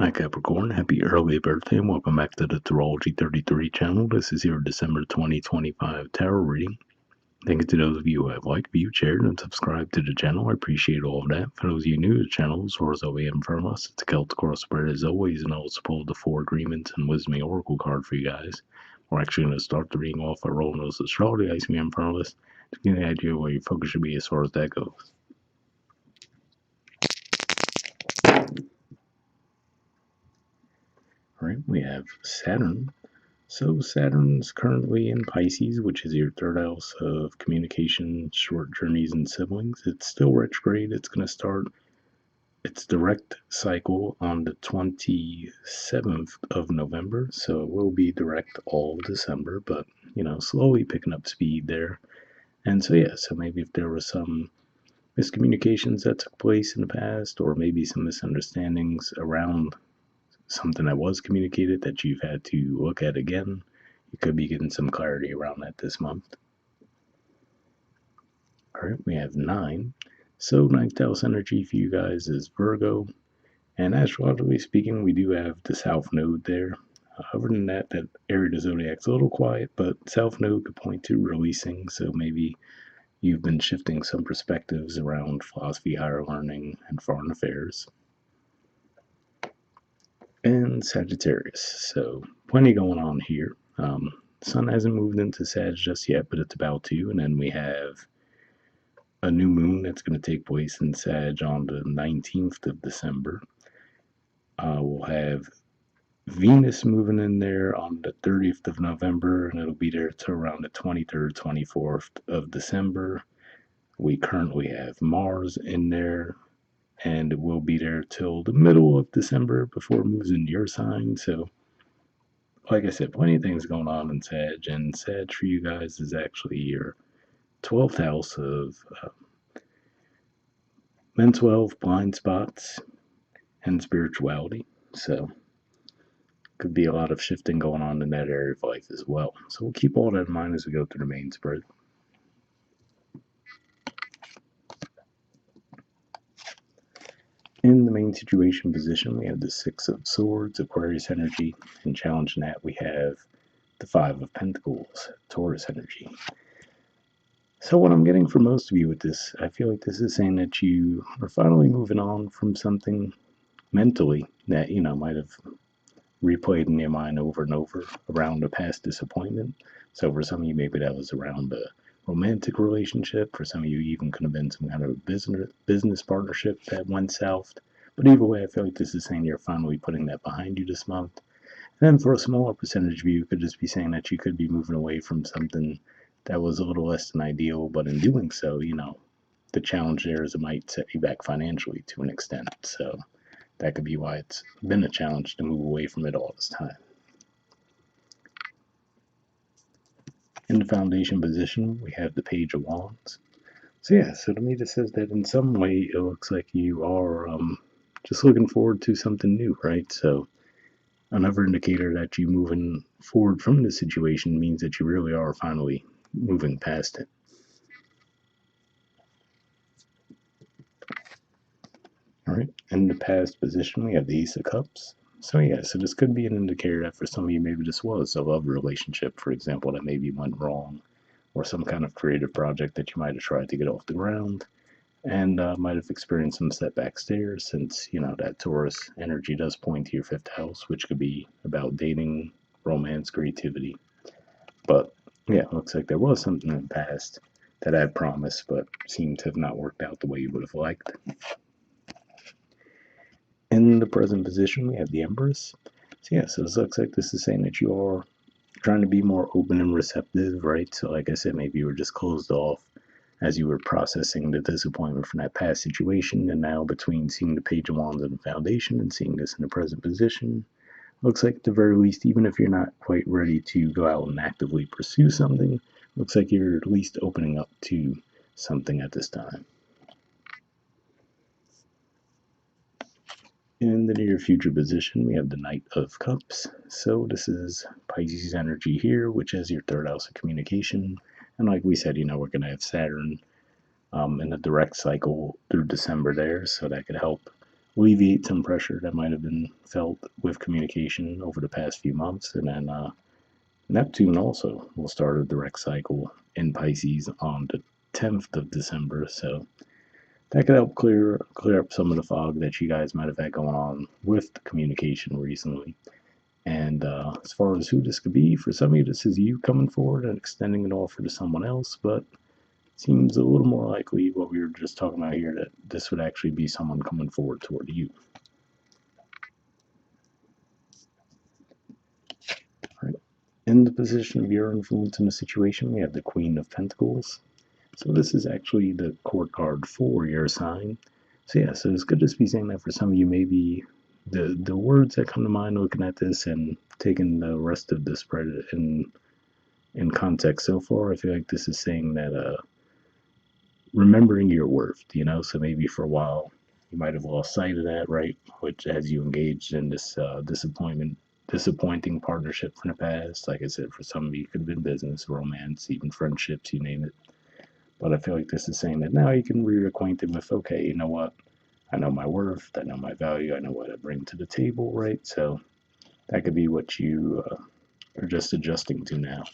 Hi Capricorn, happy early birthday and welcome back to the Astrology 33 channel. This is your December 2025 tarot reading. Thank you to those of you who have liked, viewed, shared, and subscribed to the channel. I appreciate all of that. For those of you new to the channel, as far as OEM from us, it's a Celtic crossbred as always, and I'll pull the 4 agreements and wisdom oracle card for you guys. We're actually going to start the reading off by rolling those astrology dice we have in front of us to get an idea where your focus should be as far as that goes. Alright, we have Saturn. So Saturn's currently in Pisces, which is your third house of communication, short journeys, and siblings. It's still retrograde. It's going to start its direct cycle on the 27th of November. So it will be direct all of December, but, slowly picking up speed there. And so, so maybe if there were some miscommunications that took place in the past, or maybe some misunderstandings around something that was communicated that you've had to look at again, you could be getting some clarity around that this month. All right, we have 9. So ninth house energy for you guys is Virgo. And astrologically speaking, we do have the South Node there. Other than that, that area of the zodiac's a little quiet, but South Node could point to releasing. So maybe you've been shifting some perspectives around philosophy, higher learning, and foreign affairs. And Sagittarius. So plenty going on here. Sun hasn't moved into Sag just yet, but it's about to. And then we have a new moon that's going to take place in Sag on the 19th of December. We'll have Venus moving in there on the 30th of November, and it'll be there till around the 23rd, 24th of December. We currently have Mars in there, and it will be there till the middle of December before it moves into your sign. So, like I said, plenty of things going on in Sag, and Sag for you guys is actually your 12th house of mental health, blind spots, and spirituality. So, could be a lot of shifting going on in that area of life as well. So, we'll keep all that in mind as we go through the main spread. In the main situation position, we have the 6 of Swords, Aquarius energy, and challenging that, we have the 5 of Pentacles, Taurus energy. So what I'm getting for most of you with this, I feel like this is saying that you are finally moving on from something mentally that, might have replayed in your mind over and over around a past disappointment. So for some of you, maybe that was around a romantic relationship. For some of you, even could have been some kind of business partnership that went south. But either way, I feel like this is saying you're finally putting that behind you this month. And then for a smaller percentage of you, it could just be saying that you could be moving away from something that was a little less than ideal, but in doing so, the challenge there is it might set you back financially to an extent. So that could be why it's been a challenge to move away from it all this time. In the foundation position, we have the Page of Wands. So to me, this says that in some way, it looks like you are just looking forward to something new, right? So another indicator that you moving forward from this situation means that you really are finally moving past it. All right, in the past position, we have the Ace of Cups. So this could be an indicator that for some of you, maybe this was a love relationship, for example, that maybe went wrong, or some kind of creative project that you might have tried to get off the ground, and might have experienced some setbacks there, since, that Taurus energy does point to your 5th house, which could be about dating, romance, creativity. But, it looks like there was something in the past that had promise, but seemed to have not worked out the way you would have liked. In the present position, we have the Empress. So this looks like this is saying that you are trying to be more open and receptive, right? So like I said, maybe you were just closed off as you were processing the disappointment from that past situation, and now between seeing the Page of Wands in the foundation and seeing this in the present position, looks like at the very least, even if you're not quite ready to go out and actively pursue something, looks like you're at least opening up to something at this time. In the near future position, we have the Knight of Cups. So this is Pisces energy here, which is your 3rd house of communication. And like we said, we're going to have Saturn in the direct cycle through December there, so that could help alleviate some pressure that might have been felt with communication over the past few months. And then Neptune also will start a direct cycle in Pisces on the 10th of December. So that could help clear up some of the fog that you guys might have had going on with the communication recently. And as far as who this could be, for some of you, this is you coming forward and extending an offer to someone else, but it seems a little more likely what we were just talking about here that this would actually be someone coming forward toward you. Right. In the position of your influence in the situation, we have the Queen of Pentacles. So this is actually the court card for your sign. So yeah, so it's good to be saying that for some of you, maybe the words that come to mind looking at this and taking the rest of the spread in context so far, I feel like this is saying that remembering your worth, so maybe for a while you might have lost sight of that, right? Which as you engaged in this disappointing partnership from the past, like I said, for some of you, it could have been business, romance, even friendships, you name it. But I feel like this is saying that now you can reacquaint it with, okay, you know what? I know my worth, I know my value, I know what I bring to the table, right? So that could be what you are just adjusting to now.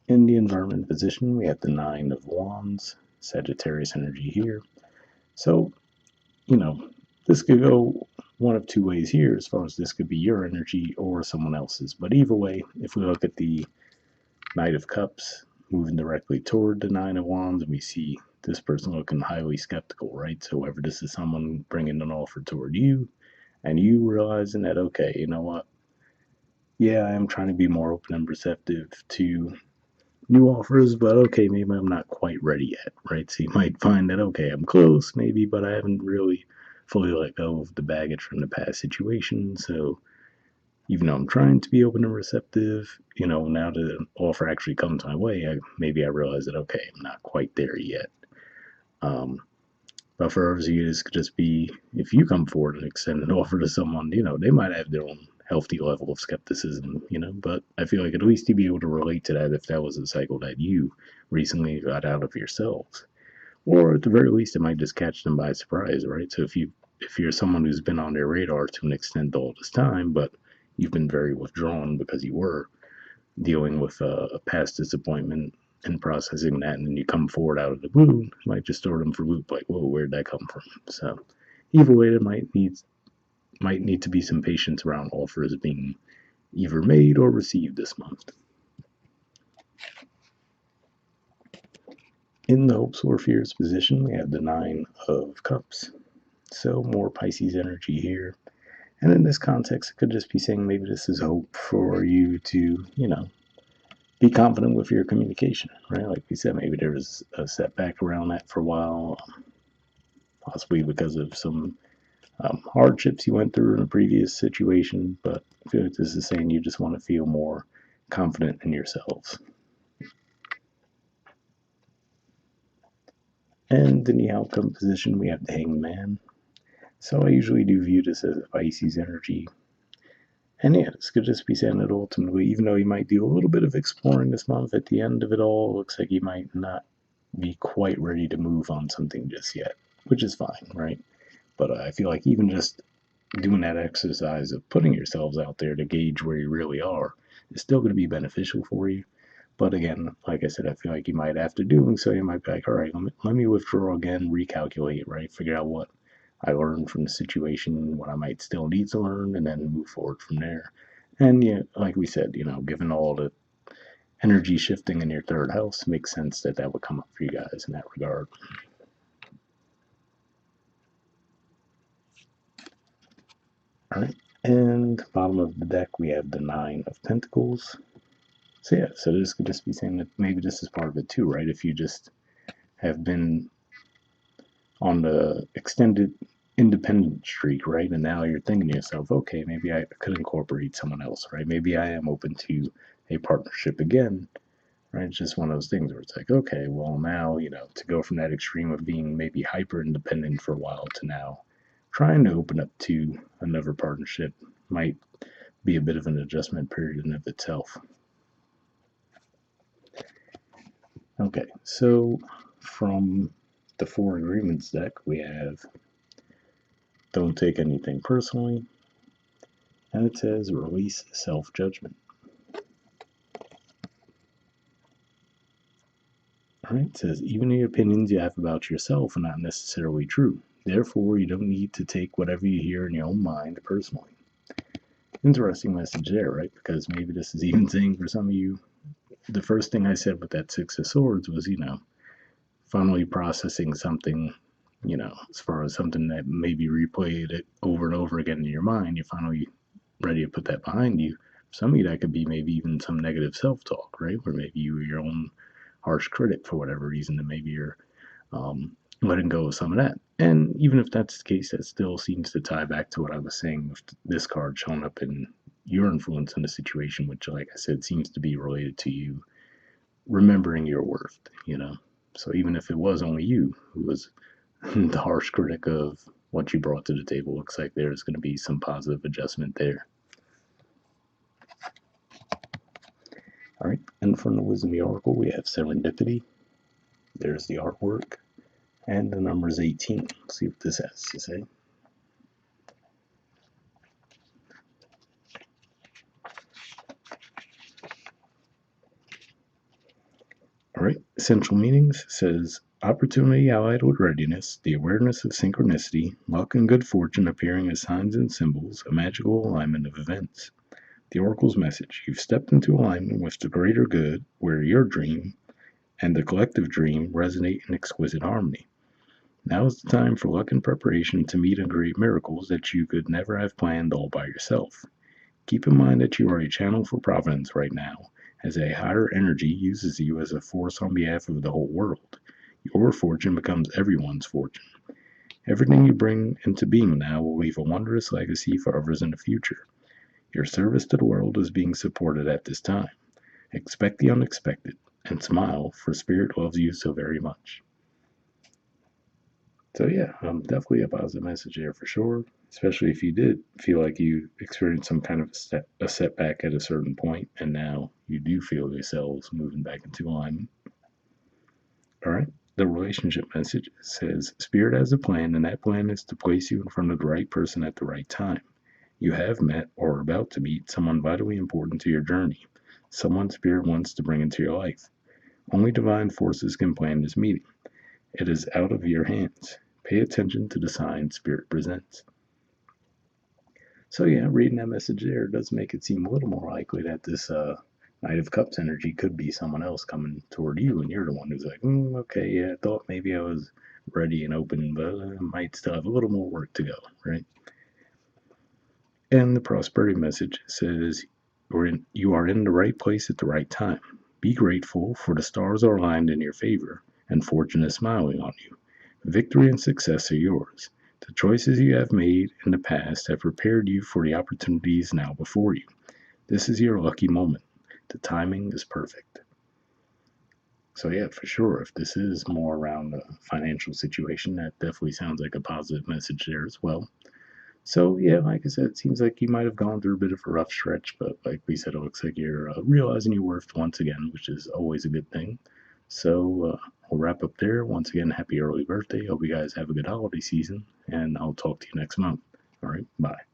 In the environment position, we have the Nine of Wands, Sagittarius energy here. So, you know, this could go one of two ways here as far as this could be your energy or someone else's. But either way, if we look at the Knight of Cups moving directly toward the Nine of Wands, and we see this person looking highly skeptical, right? So, whether this is someone bringing an offer toward you and you realizing that, okay, you know what? Yeah, I am trying to be more open and receptive to new offers, but okay, maybe I'm not quite ready yet, right? So you might find that, okay, I'm close, maybe, but I haven't really fully let go of the baggage from the past situation. So even though I'm trying to be open and receptive, now the offer actually comes my way, maybe I realize that, okay, I'm not quite there yet. Um, but for others of you, this could just be if you come forward and extend an offer to someone, they might have their own healthy level of skepticism, but I feel like at least you'd be able to relate to that if that was a cycle that you recently got out of yourselves. Or at the very least, it might just catch them by surprise, right? So if you're someone who's been on their radar to an extent all this time, but you've been very withdrawn because you were dealing with a past disappointment and processing that, and then you come forward out of the blue, it might just throw them for a loop, like, whoa, where'd that come from? So either way, there might need to be some patience around offers being either made or received this month. In the hopes or fears position, we have the Nine of Cups. So more Pisces energy here. And in this context, it could just be saying maybe this is hope for you to, be confident with your communication, right? Like we said, maybe there was a setback around that for a while, possibly because of some hardships you went through in a previous situation. But I feel like this is saying you just want to feel more confident in yourselves. And in the outcome position, we have the Hanged Man. So I usually do view this as a Pisces energy. And yeah, this could just be saying that ultimately, even though you might do a little bit of exploring this month, at the end of it all, it looks like you might not be quite ready to move on something just yet, which is fine, right? But I feel like even just doing that exercise of putting yourselves out there to gauge where you really are is still going to be beneficial for you. But again, like I said, I feel like you might, after doing so, you might be like, all right, let me withdraw again, recalculate, right? Figure out what I learned from the situation, what I might still need to learn, and then move forward from there. And yeah, like we said, given all the energy shifting in your third house, it makes sense that that would come up for you guys in that regard. All right. And bottom of the deck, we have the Nine of Pentacles. So yeah, so this could just be saying that maybe this is part of it too, right? If you just have been on the extended independent streak, right? And now you're thinking to yourself, okay, maybe I could incorporate someone else, right? Maybe I am open to a partnership again, right? It's just one of those things where it's like, okay, well, now, to go from that extreme of being maybe hyper independent for a while to now trying to open up to another partnership might be a bit of an adjustment period in of itself. Okay, so from the Four Agreements deck, we have Don't Take Anything Personally, and it says Release Self Judgment. Alright, it says even the opinions you have about yourself are not necessarily true. Therefore, you don't need to take whatever you hear in your own mind personally. Interesting message there, right? Because maybe this is even saying for some of you, the first thing I said with that Six of Swords was, finally processing something, as far as something that maybe replayed it over and over again in your mind, you're finally ready to put that behind you. For some of you, that could be maybe even some negative self-talk, right? Where maybe you were your own harsh critic for whatever reason, and maybe you're letting go of some of that. And even if that's the case, that still seems to tie back to what I was saying with this card showing up in your influence in the situation, which, like I said, seems to be related to you remembering your worth. So even if it was only you who was the harsh critic of what you brought to the table, looks like there's going to be some positive adjustment there. All right, and from the Wisdom of the Oracle, we have Serendipity. There's the artwork, and the number is 18. Let's see what this has to say. All right, essential meanings says opportunity allied with readiness, the awareness of synchronicity, luck and good fortune appearing as signs and symbols, a magical alignment of events. The Oracle's message: you've stepped into alignment with the greater good, where your dream and the collective dream resonate in exquisite harmony. Now is the time for luck and preparation to meet and create miracles that you could never have planned all by yourself. Keep in mind that you are a channel for providence right now, as a higher energy uses you as a force on behalf of the whole world. Your fortune becomes everyone's fortune. Everything you bring into being now will leave a wondrous legacy for others in the future. Your service to the world is being supported at this time. Expect the unexpected, and smile, for Spirit loves you so very much. So yeah, definitely a positive message there for sure, especially if you did feel like you experienced some kind of a setback at a certain point, and now you do feel yourselves moving back into alignment. All right, the relationship message says Spirit has a plan, and that plan is to place you in front of the right person at the right time. You have met or are about to meet someone vitally important to your journey, someone Spirit wants to bring into your life. Only divine forces can plan this meeting. It is out of your hands. Pay attention to the signs Spirit presents. So yeah, reading that message there does make it seem a little more likely that this Knight of Cups energy could be someone else coming toward you, and you're the one who's like, okay, yeah, I thought maybe I was ready and open, but I might still have a little more work to go, right? And the prosperity message says you are in the right place at the right time. Be grateful, for the stars are aligned in your favor, and fortune is smiling on you. Victory and success are yours. The choices you have made in the past have prepared you for the opportunities now before you. This is your lucky moment. The timing is perfect. So yeah, for sure, if this is more around a financial situation, that definitely sounds like a positive message there as well. So yeah, like I said, it seems like you might have gone through a bit of a rough stretch, but like we said, it looks like you're realizing your worth once again, which is always a good thing. So we'll wrap up there. Once again, happy early birthday. Hope you guys have a good holiday season, and I'll talk to you next month. All right, bye.